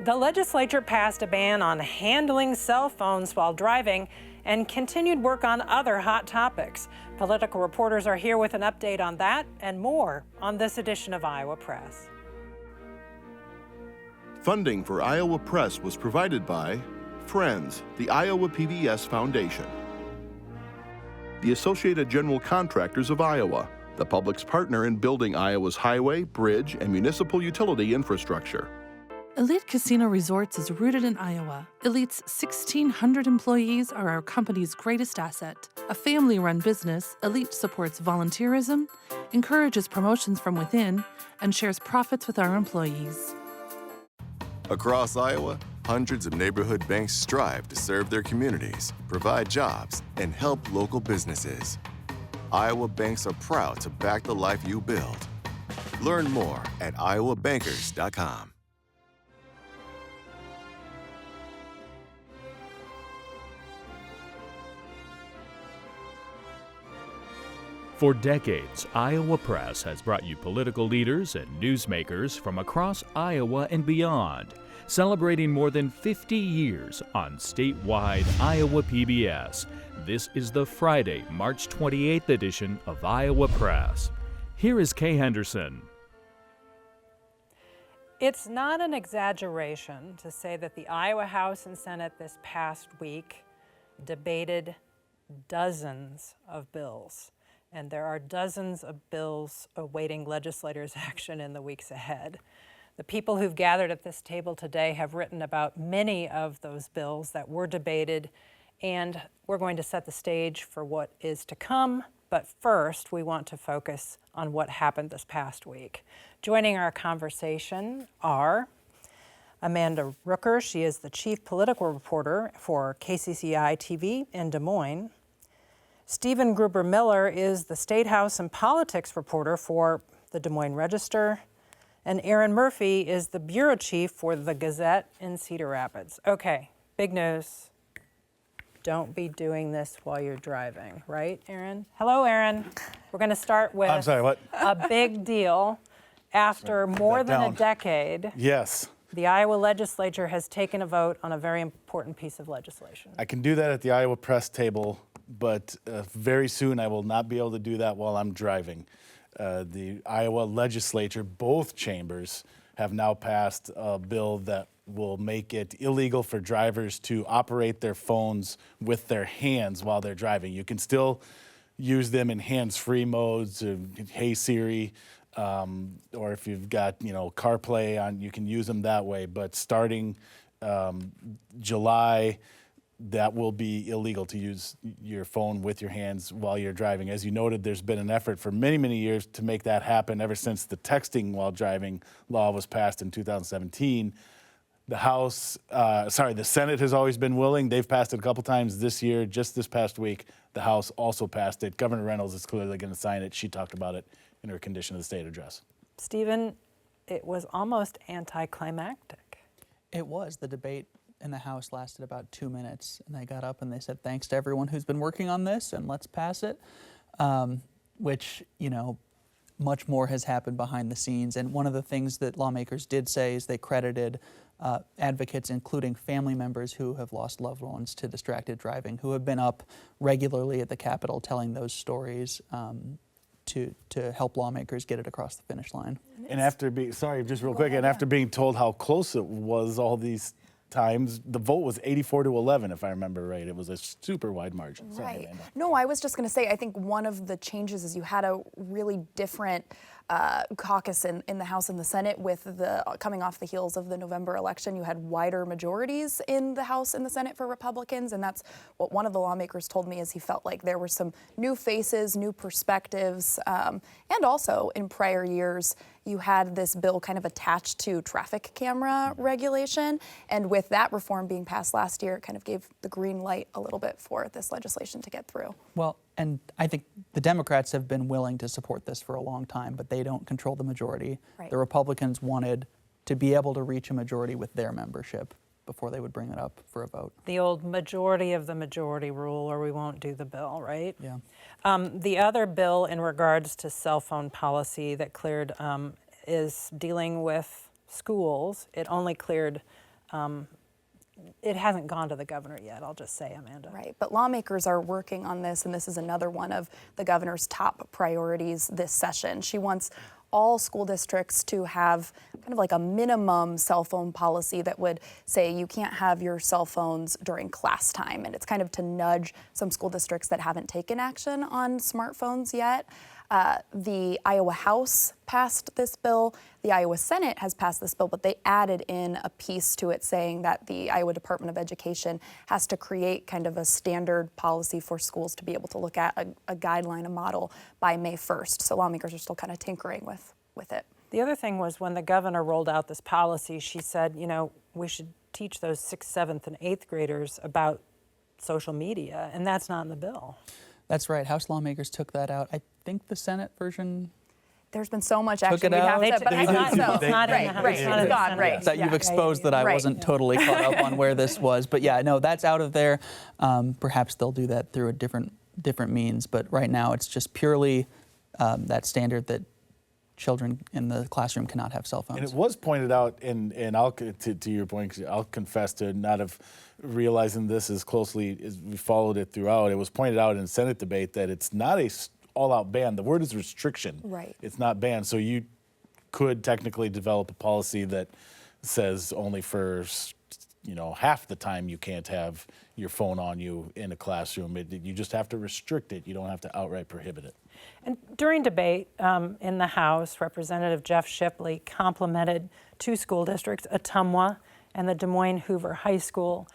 The legislature passed a ban on handling cell phones while driving and continued work on other hot topics. Political reporters are here with an update on that and more on this edition of Iowa Press. Funding for Iowa Press was provided by Friends, the Iowa PBS Foundation, the Associated General Contractors of Iowa, the public's partner in building Iowa's highway, bridge, and municipal utility infrastructure. Elite Casino Resorts is rooted in Iowa. Elite's 1,600 employees are our company's greatest asset. A family-run business, Elite supports volunteerism, encourages promotions from within, and shares profits with our employees. Across Iowa, hundreds of neighborhood banks strive to serve their communities, provide jobs, and help local businesses. Iowa banks are proud to back the life you build. Learn more at iowabankers.com. For decades, Iowa Press has brought you political leaders and newsmakers from across Iowa and beyond, celebrating more than 50 years on statewide Iowa PBS. This is the Friday, March 28th edition of Iowa Press. Here is Kay Henderson. It's not an exaggeration to say that the Iowa House and Senate this past week debated dozens of bills. And there are dozens of bills awaiting legislators' action in the weeks ahead. The people who've gathered at this table today have written about many of those bills that were debated, and we're going to set the stage for what is to come. But first, we want to focus on what happened this past week. Joining our conversation are Amanda Rooker. She is the chief political reporter for KCCI-TV in Des Moines. Stephen Gruber-Miller is the Statehouse and politics reporter for the Des Moines Register. And Erin Murphy is the bureau chief for the Gazette in Cedar Rapids. Okay, big news. Don't be doing this while you're driving, right, Erin? Hello, Erin. We're going to start with a big deal. After more than a decade, yes, the Iowa legislature has taken a vote on a very important piece of legislation. I can do that at the Iowa Press table, but very soon I will not be able to do that while I'm driving. The Iowa legislature, both chambers, have now passed a bill that will make it illegal for drivers to operate their phones with their hands while they're driving. You can still use them in hands-free modes, Hey Siri, or if you've got CarPlay on, you can use them that way. But starting July, that will be illegal to use your phone with your hands while you're driving. As you noted, there's been an effort for many, many years to make that happen ever since the texting while driving law was passed in 2017. The Senate has always been willing. They've passed it a couple times this year. Just this past week, the House also passed it. Governor Reynolds is clearly going to sign it. She talked about it in her condition of the state address. Stephen, it was almost anticlimactic. It was. The debate in the House lasted about 2 minutes, and they got up and they said, thanks to everyone who's been working on this, and let's pass it, which, much more has happened behind the scenes. And one of the things that lawmakers did say is they credited advocates, including family members who have lost loved ones to distracted driving, who have been up regularly at the Capitol telling those stories to help lawmakers get it across the finish line. And after being, after being told how close it was all these times, the vote was 84-11, if I remember right. It was a super wide margin. Right. No, I was just going to say, I think one of the changes is you had a really different caucus in the House and the Senate with the coming off the heels of the November election. You had wider majorities in the House and the Senate for Republicans, and that's what one of the lawmakers told me is he felt like there were some new faces, new perspectives, and also in prior years you had this bill kind of attached to traffic camera regulation, and with that reform being passed last year, it kind of gave the green light a little bit for this legislation to get through. Well, and I think the Democrats have been willing to support this for a long time, but they don't control the majority. Right. The Republicans wanted to be able to reach a majority with their membership before they would bring it up for a vote. The old majority of the majority rule, or we won't do the bill, right? Yeah. The other bill in regards to cell phone policy that cleared is dealing with schools. It only cleared it hasn't gone to the governor yet, I'll just say, Amanda. Right, but lawmakers are working on this, and this is another one of the governor's top priorities this session. She wants all school districts to have kind of like a minimum cell phone policy that would say you can't have your cell phones during class time. And it's kind of to nudge some school districts that haven't taken action on smartphones yet. The Iowa House passed this bill. The Iowa Senate has passed this bill, but they added in a piece to it saying that the Iowa Department of Education has to create kind of a standard policy for schools to be able to look at a guideline, a model by May 1st. So lawmakers are still kind of tinkering with it. The other thing was when the governor rolled out this policy, she said, you know, we should teach those 6th, 7th, and 8th graders about social media, and that's not in the bill. That's right. House lawmakers took that out. I think the Senate version. There's been so much action. it out? But I thought so. It's not in the House. Right, It's not in it's the gone, Senate. right. That you've exposed that I Right. wasn't totally caught up on where this was. But yeah, no, that's out of there. Perhaps they'll do that through a different means. But right now it's just purely that standard that children in the classroom cannot have cell phones. And it was pointed out, and I'll to your point, I'll confess to not have realizing this as closely as we followed it throughout. It was pointed out in the Senate debate that it's not a all-out ban. The word is restriction. Right. It's not ban. So you could technically develop a policy that says only for half the time you can't have your phone on you in a classroom. You just have to restrict it. You don't have to outright prohibit it. And during debate in the House, Representative Jeff Shipley complimented two school districts, Ottumwa and the Des Moines Hoover High School,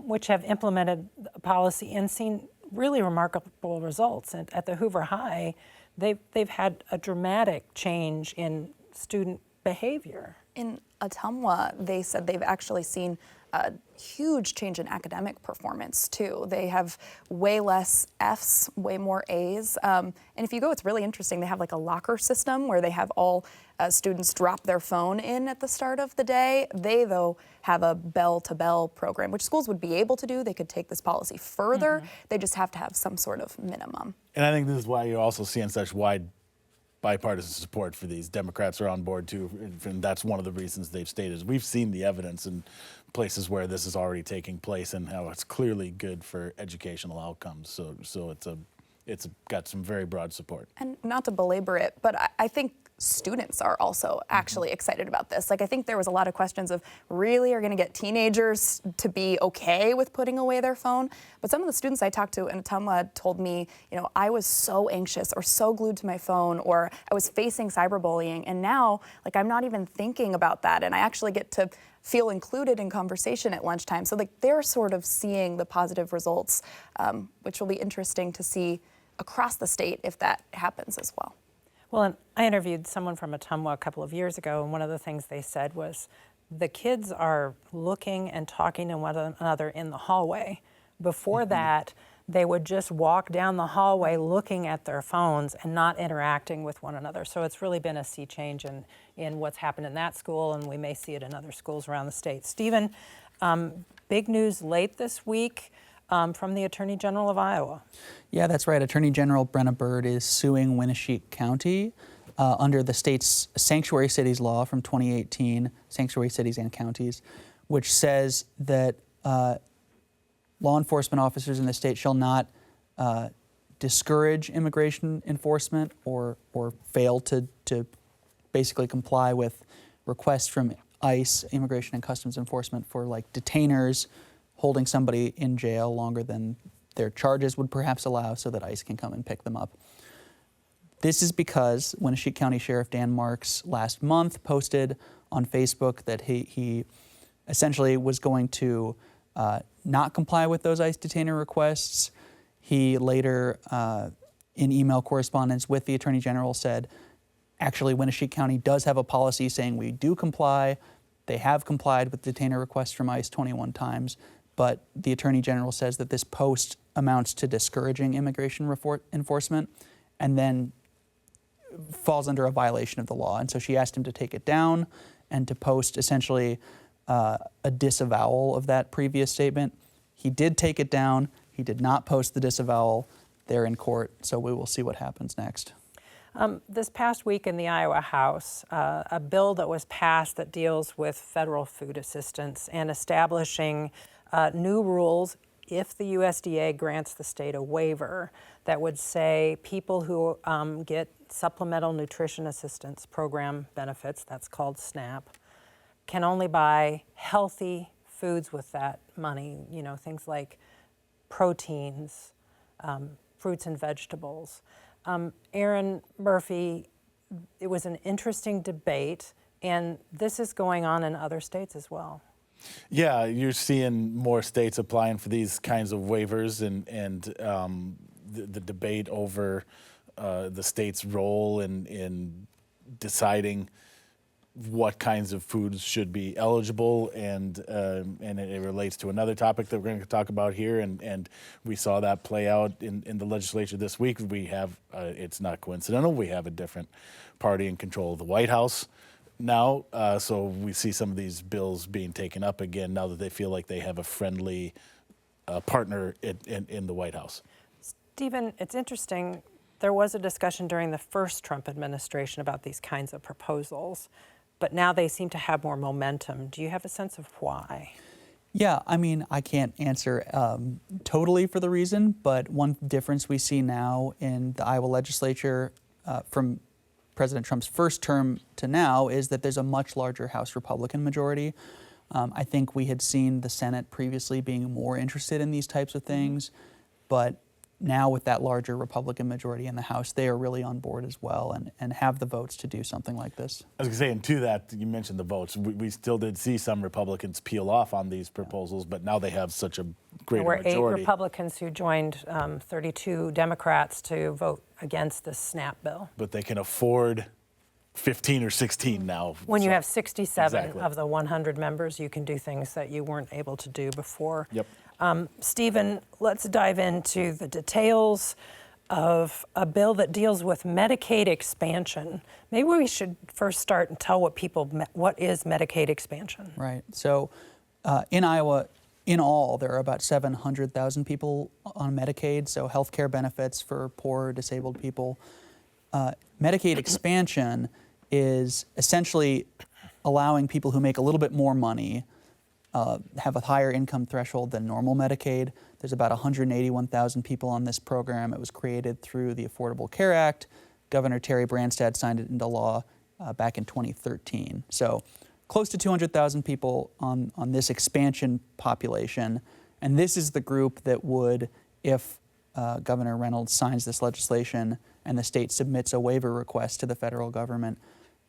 which have implemented a policy and seen really remarkable results. And at the Hoover High, they've had a dramatic change in student behavior. In Ottumwa, they said they've actually seen a huge change in academic performance too. They have way less Fs, way more As. And if you go, it's really interesting. They have like a locker system where they have all students drop their phone in at the start of the day. They, though, have a bell-to-bell program, which schools would be able to do. They could take this policy further. They just have to have some sort of minimum. And I think this is why you're also seeing such wide bipartisan support for these. Democrats are on board too, and that's one of the reasons they've stated. We've seen the evidence in places where this is already taking place and how it's clearly good for educational outcomes. So it's got some very broad support. And not to belabor it, but I think students are also actually excited about this. Like, I think there was a lot of questions of really are going to get teenagers to be okay with putting away their phone. But some of the students I talked to in Ottumwa told me, I was so anxious or so glued to my phone, or I was facing cyberbullying. And now, like, I'm not even thinking about that. And I actually get to feel included in conversation at lunchtime. So, like, they're sort of seeing the positive results, which will be interesting to see across the state if that happens as well. Well, and I interviewed someone from Ottumwa a couple of years ago, and one of the things they said was the kids are looking and talking to one another in the hallway. Before that, they would just walk down the hallway looking at their phones and not interacting with one another. So it's really been a sea change in what's happened in that school, and we may see it in other schools around the state. Stephen, big news late this week from the Attorney General of Iowa. Yeah, that's right. Attorney General Brenna Bird is suing Winneshiek County under the state's Sanctuary Cities Law from 2018, Sanctuary Cities and Counties, which says that law enforcement officers in the state shall not discourage immigration enforcement or fail to basically comply with requests from ICE, Immigration and Customs Enforcement, for like detainers holding somebody in jail longer than their charges would perhaps allow so that ICE can come and pick them up. This is because Winneshiek County Sheriff Dan Marks last month posted on Facebook that he essentially was going to not comply with those ICE detainer requests. He later, in email correspondence with the Attorney General, said, actually, Winneshiek County does have a policy saying we do comply. They have complied with detainer requests from ICE 21 times. But the Attorney General says that this post amounts to discouraging immigration enforcement and then falls under a violation of the law. And so she asked him to take it down and to post essentially a disavowal of that previous statement. He did take it down. He did not post the disavowal. They're in court, so we will see what happens next. This past week in the Iowa House, a bill that was passed that deals with federal food assistance and establishing new rules if the USDA grants the state a waiver that would say people who get Supplemental Nutrition Assistance Program benefits, that's called SNAP, can only buy healthy foods with that money, things like proteins, fruits and vegetables. Erin Murphy, it was an interesting debate, and this is going on in other states as well. Yeah, you're seeing more states applying for these kinds of waivers, and the debate over the state's role in deciding what kinds of foods should be eligible, and it relates to another topic that we're going to talk about here, and we saw that play out in the legislature this week. We have, it's not coincidental, we have a different party in control of the White House now, so we see some of these bills being taken up again now that they feel like they have a friendly partner in the White House. Stephen, it's interesting, there was a discussion during the first Trump administration about these kinds of proposals, but now they seem to have more momentum. Do you have a sense of why? Yeah, I mean, I can't answer totally for the reason, but one difference we see now in the Iowa legislature from President Trump's first term to now is that there's a much larger House Republican majority. I think we had seen the Senate previously being more interested in these types of things, but now with that larger Republican majority in the House, they are really on board as well and have the votes to do something like this. I was going to say, and to that, you mentioned the votes. We still did see some Republicans peel off on these proposals, but now they have such a greater majority. There were 8 Republicans who joined 32 Democrats to vote against the SNAP bill. But they can afford 15 or 16 now. When you have 67 Exactly. of the 100 members, you can do things that you weren't able to do before. Yep. Stephen, let's dive into the details of a bill that deals with Medicaid expansion. Maybe we should first start and tell what is Medicaid expansion. Right. So in Iowa, in all, there are about 700,000 people on Medicaid, so health care benefits for poor, disabled people. Medicaid expansion is essentially allowing people who make a little bit more money have a higher income threshold than normal Medicaid. There's about 181,000 people on this program. It was created through the Affordable Care Act. Governor Terry Branstad signed it into law back in 2013. So close to 200,000 people on this expansion population. And this is the group that would, if Governor Reynolds signs this legislation and the state submits a waiver request to the federal government,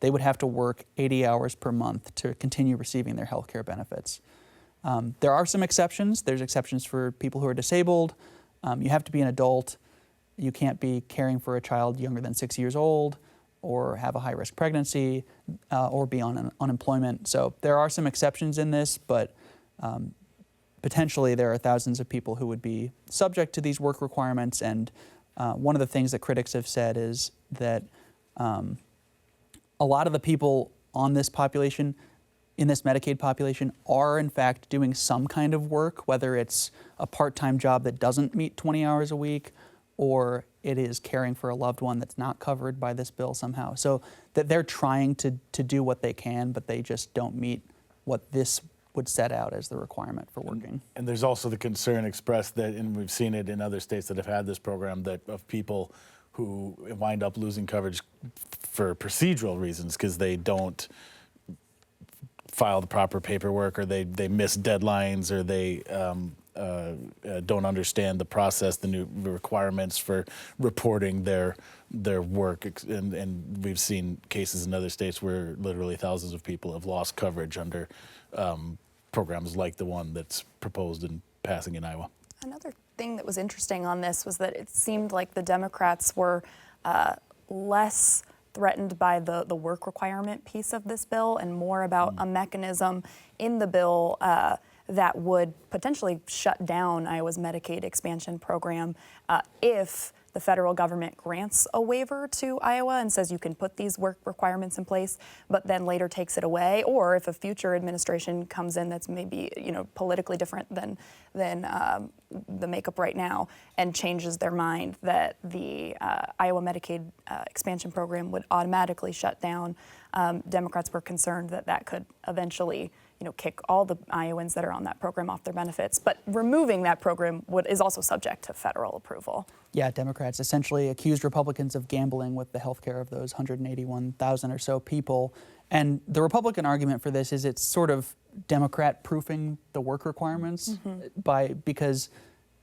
they would have to work 80 hours per month to continue receiving their health care benefits. There are some exceptions. There's exceptions for people who are disabled. You have to be an adult. You can't be caring for a child younger than 6 years old or have a high-risk pregnancy or be on unemployment. So there are some exceptions in this, but potentially there are thousands of people who would be subject to these work requirements. And one of the things that critics have said is that a lot of the people on this population, in this Medicaid population, are in fact doing some kind of work, whether it's a part-time job that doesn't meet 20 hours a week, or it is caring for a loved one that's not covered by this bill somehow. So that they're trying to do what they can, but they just don't meet what this would set out as the requirement for working. And there's also the concern expressed that, and we've seen it in other states that have had this program, that of people who wind up losing coverage for procedural reasons because they don't file the proper paperwork, or they miss deadlines, or they don't understand the process, the new requirements for reporting their work. And we've seen cases in other states where literally thousands of people have lost coverage under programs like the one that's proposed and passing in Iowa. Another thing that was interesting on this was that it seemed like the Democrats were less threatened by the work requirement piece of this bill and more about a mechanism in the bill that would potentially shut down Iowa's Medicaid expansion program if the federal government grants a waiver to Iowa and says you can put these work requirements in place, but then later takes it away, or if a future administration comes in that's maybe politically different than the makeup right now and changes their mind, that the Iowa Medicaid expansion program would automatically shut down. Democrats were concerned that that could eventually kick all the Iowans that are on that program off their benefits. But removing that program is also subject to federal approval. Yeah, Democrats essentially accused Republicans of gambling with the health care of those 181,000 or so people. And the Republican argument for this is it's sort of Democrat-proofing the work requirements because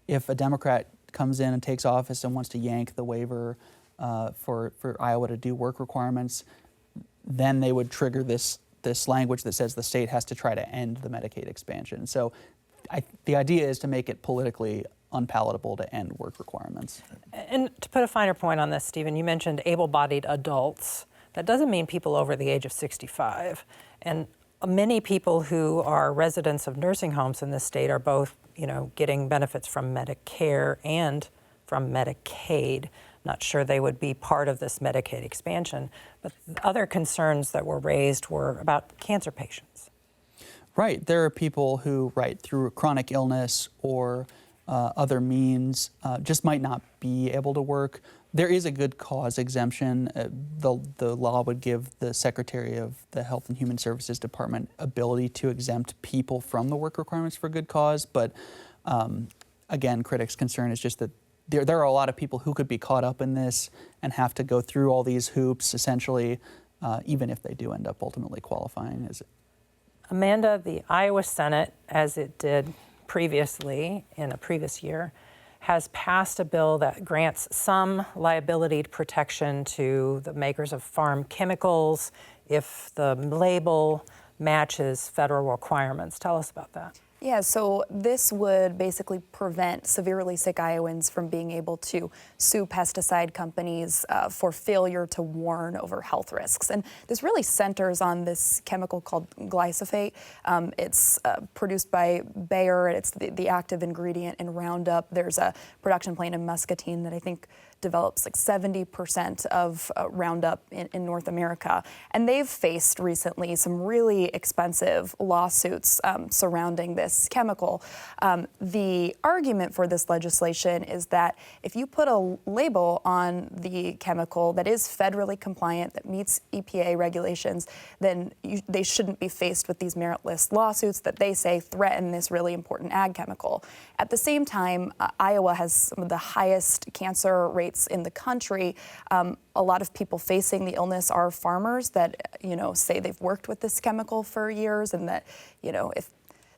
if a Democrat comes in and takes office and wants to yank the waiver for Iowa to do work requirements, then they would trigger this language that says the state has to try to end the Medicaid expansion. So the idea is to make it politically unpalatable to end work requirements. And to put a finer point on this, Stephen, you mentioned able-bodied adults. That doesn't mean people over the age of 65. And many people who are residents of nursing homes in this state are both, getting benefits from Medicare and from Medicaid. Not sure they would be part of this Medicaid expansion. But other concerns that were raised were about cancer patients. Right. There are people who, through chronic illness or other means, just might not be able to work. There is a good cause exemption. The law would give the Secretary of the Health and Human Services Department ability to exempt people from the work requirements for good cause. But again, critics' concern is just that there are a lot of people who could be caught up in this and have to go through all these hoops, essentially, even if they do end up ultimately qualifying. Amanda, the Iowa Senate, as it did previously in a previous year, has passed a bill that grants some liability protection to the makers of farm chemicals if the label matches federal requirements. Tell us about that. Yeah, so this would basically prevent severely sick Iowans from being able to sue pesticide companies for failure to warn over health risks. And this really centers on this chemical called glyphosate. It's produced by Bayer. It's the active ingredient in Roundup. There's a production plant in Muscatine that I think develops like 70% of Roundup in North America. And they've faced recently some really expensive lawsuits surrounding this chemical. The argument for this legislation is that if you put a label on the chemical that is federally compliant, that meets EPA regulations, then they shouldn't be faced with these meritless lawsuits that they say threaten this really important ag chemical. At the same time, Iowa has some of the highest cancer rates in the country. A lot of people facing the illness are farmers that, say they've worked with this chemical for years, and that, if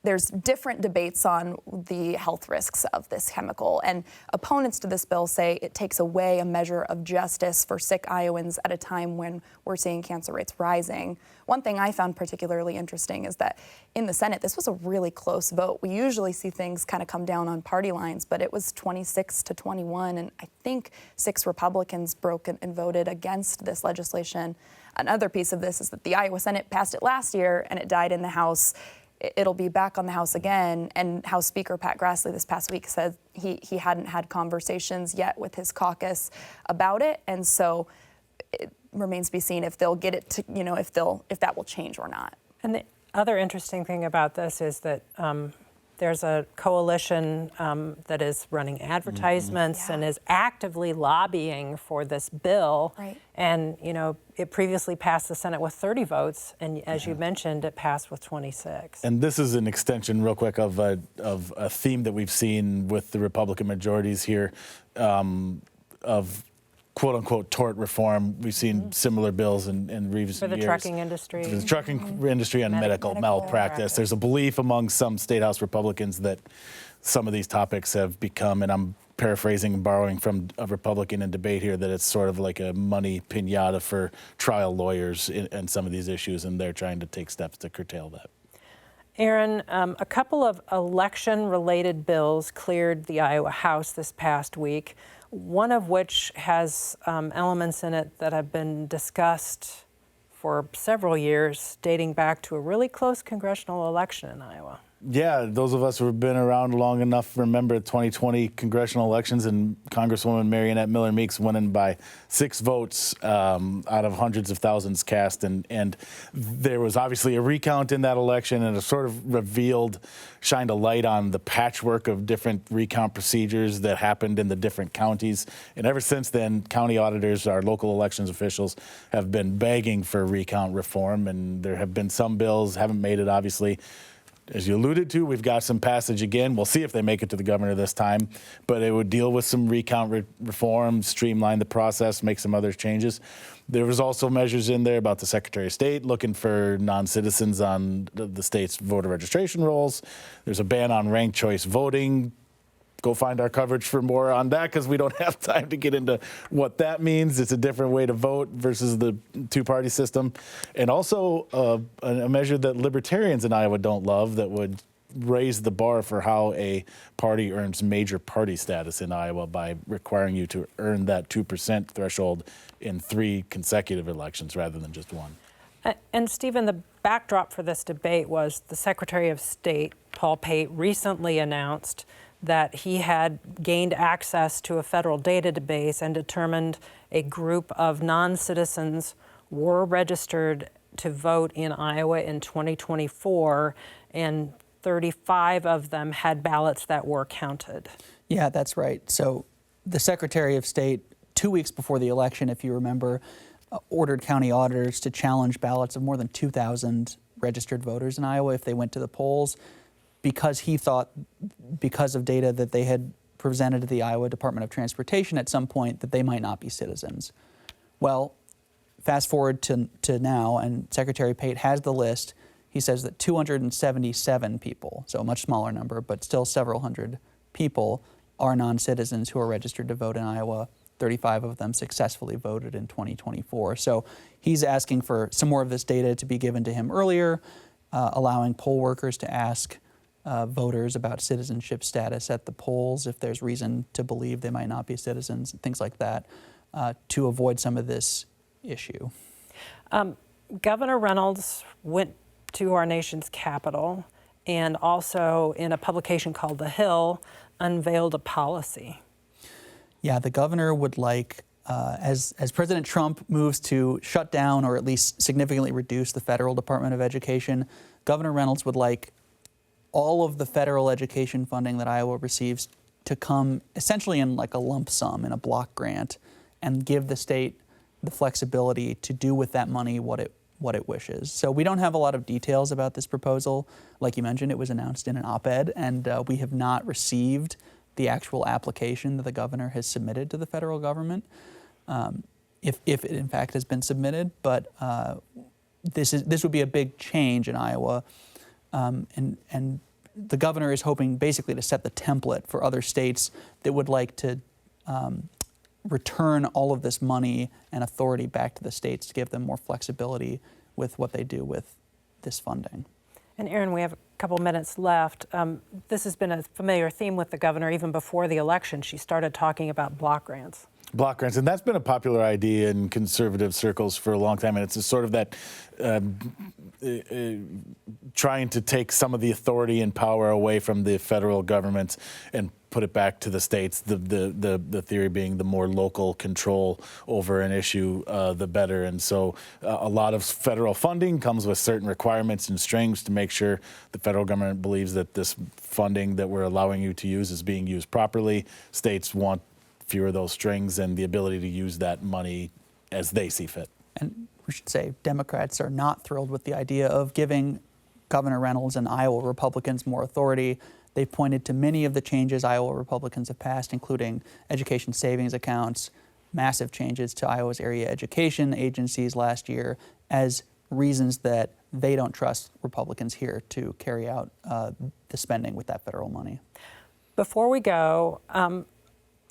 there's different debates on the health risks of this chemical. And opponents to this bill say it takes away a measure of justice for sick Iowans at a time when we're seeing cancer rates rising. One thing I found particularly interesting is that in the Senate, this was a really close vote. We usually see things kind of come down on party lines, but it was 26-21, and I think 6 Republicans broke and voted against this legislation. Another piece of this is that the Iowa Senate passed it last year, and it died in the House. It'll be back on the House again, and House Speaker Pat Grassley this past week said he hadn't had conversations yet with his caucus about it, and so it remains to be seen if they'll get it to, if that will change or not. And the other interesting thing about this is that there's a coalition that is running advertisements and is actively lobbying for this bill. Right. And, it previously passed the Senate with 30 votes, and as you mentioned, it passed with 26. And this is an extension, real quick, of a theme that we've seen with the Republican majorities here of quote-unquote tort reform. We've seen similar bills in recent years. For the trucking industry. For the trucking industry and medical malpractice. There's a belief among some Statehouse Republicans that some of these topics have become, and I'm paraphrasing and borrowing from a Republican in debate here, that it's sort of like a money piñata for trial lawyers in some of these issues, and they're trying to take steps to curtail that. Erin, a couple of election-related bills cleared the Iowa House this past week, one of which has elements in it that have been discussed for several years, dating back to a really close congressional election in Iowa. Yeah, those of us who have been around long enough remember 2020 congressional elections and Congresswoman Marionette Miller Meeks winning by 6 votes out of hundreds of thousands cast. And there was obviously a recount in that election, and it sort of shined a light on the patchwork of different recount procedures that happened in the different counties. And ever since then, county auditors, our local elections officials, have been begging for recount reform. And there have been some bills, haven't made it, obviously. As you alluded to, we've got some passage again. We'll see if they make it to the governor this time, but it would deal with some recount reform, streamline the process, make some other changes. There was also measures in there about the Secretary of State looking for non-citizens on the state's voter registration rolls. There's a ban on ranked choice voting. Go find our coverage for more on that, because we don't have time to get into what that means. It's a different way to vote versus the two-party system. And also a measure that libertarians in Iowa don't love that would raise the bar for how a party earns major party status in Iowa by requiring you to earn that 2% threshold in 3 consecutive elections rather than just 1. And Stephen, the backdrop for this debate was the Secretary of State, Paul Pate, recently announced that he had gained access to a federal database and determined a group of non-citizens were registered to vote in Iowa in 2024, and 35 of them had ballots that were counted. Yeah, that's right. So the Secretary of State, 2 weeks before the election, if you remember, ordered county auditors to challenge ballots of more than 2,000 registered voters in Iowa if they went to the polls, because he thought, because of data that they had presented to the Iowa Department of Transportation at some point, that they might not be citizens. Well, fast forward to now, and Secretary Pate has the list. He says that 277 people, so a much smaller number, but still several hundred people, are non-citizens who are registered to vote in Iowa. 35 of them successfully voted in 2024. So he's asking for some more of this data to be given to him earlier, allowing poll workers to ask voters about citizenship status at the polls if there's reason to believe they might not be citizens, things like that, to avoid some of this issue. Governor Reynolds went to our nation's capital and also, in a publication called The Hill, unveiled a policy. Yeah, the governor would like, as President Trump moves to shut down or at least significantly reduce the federal Department of Education, Governor Reynolds would like all of the federal education funding that Iowa receives to come essentially in like a lump sum, in a block grant, and give the state the flexibility to do with that money what it wishes. So we don't have a lot of details about this proposal. Like you mentioned, it was announced in an op-ed, and we have not received the actual application that the governor has submitted to the federal government, if it in fact has been submitted. But this would be a big change in Iowa. And the governor is hoping basically to set the template for other states that would like to return all of this money and authority back to the states to give them more flexibility with what they do with this funding. And Erin, we have a couple minutes left. This has been a familiar theme with the governor even before the election. She started talking about block grants. Block grants, and that's been a popular idea in conservative circles for a long time, and it's a sort of that trying to take some of the authority and power away from the federal government and put it back to the states. The theory being the more local control over an issue, the better. And so a lot of federal funding comes with certain requirements and strings to make sure the federal government believes that this funding that we're allowing you to use is being used properly. States want fewer of those strings and the ability to use that money as they see fit. And we should say Democrats are not thrilled with the idea of giving Governor Reynolds and Iowa Republicans more authority. They've pointed to many of the changes Iowa Republicans have passed, including education savings accounts, massive changes to Iowa's area education agencies last year, as reasons that they don't trust Republicans here to carry out the spending with that federal money. Before we go,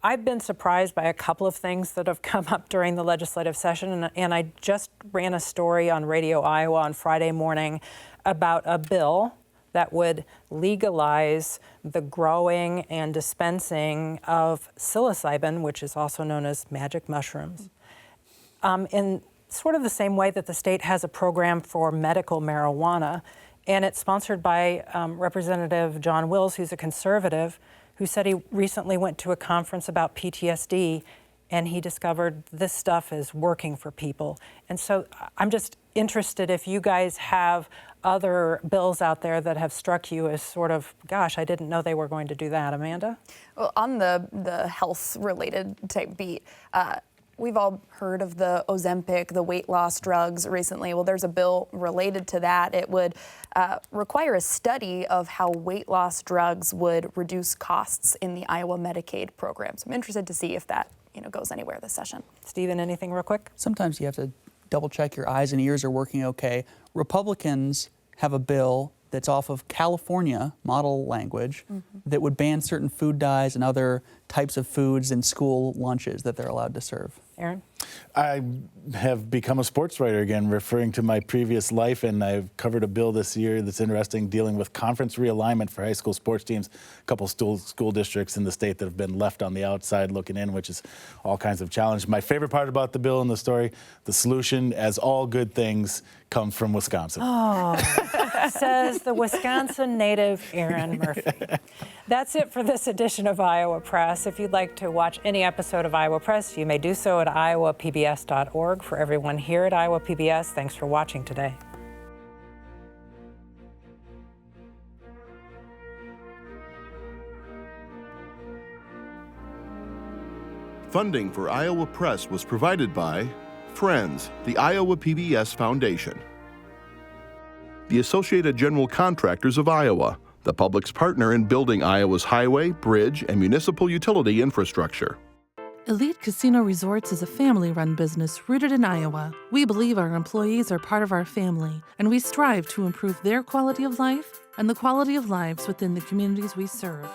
I've been surprised by a couple of things that have come up during the legislative session, and I just ran a story on Radio Iowa on Friday morning about a bill that would legalize the growing and dispensing of psilocybin, which is also known as magic mushrooms, in sort of the same way that the state has a program for medical marijuana. And it's sponsored by Representative John Wills, who's a conservative, who said he recently went to a conference about PTSD and he discovered this stuff is working for people. And so I'm just interested if you guys have other bills out there that have struck you as sort of, gosh, I didn't know they were going to do that. Amanda? Well, on the health-related type beat, we've all heard of the Ozempic, the weight loss drugs recently. Well, there's a bill related to that. It would require a study of how weight loss drugs would reduce costs in the Iowa Medicaid program. So I'm interested to see if that goes anywhere this session. Stephen, anything real quick? Sometimes you have to double check your eyes and ears are working okay. Republicans have a bill that's off of California model language that would ban certain food dyes and other types of foods in school lunches that they're allowed to serve. Erin? I have become a sports writer again, referring to my previous life, and I've covered a bill this year that's interesting, dealing with conference realignment for high school sports teams. A couple school districts in the state that have been left on the outside looking in, which is all kinds of challenge. My favorite part about the bill and the story, the solution, as all good things, comes from Wisconsin. Oh, says the Wisconsin native Erin Murphy. That's it for this edition of Iowa Press. If you'd like to watch any episode of Iowa Press, you may do so at iowapbs.org. For everyone here at Iowa PBS, thanks for watching today. Funding for Iowa Press was provided by Friends, the Iowa PBS Foundation, the Associated General Contractors of Iowa, the public's partner in building Iowa's highway, bridge, and municipal utility infrastructure. Elite Casino Resorts is a family-run business rooted in Iowa. We believe our employees are part of our family, and we strive to improve their quality of life and the quality of lives within the communities we serve.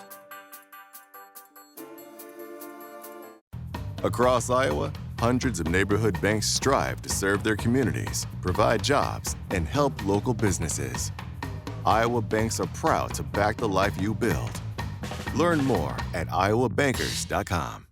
Across Iowa, hundreds of neighborhood banks strive to serve their communities, provide jobs, and help local businesses. Iowa banks are proud to back the life you build. Learn more at iowabankers.com.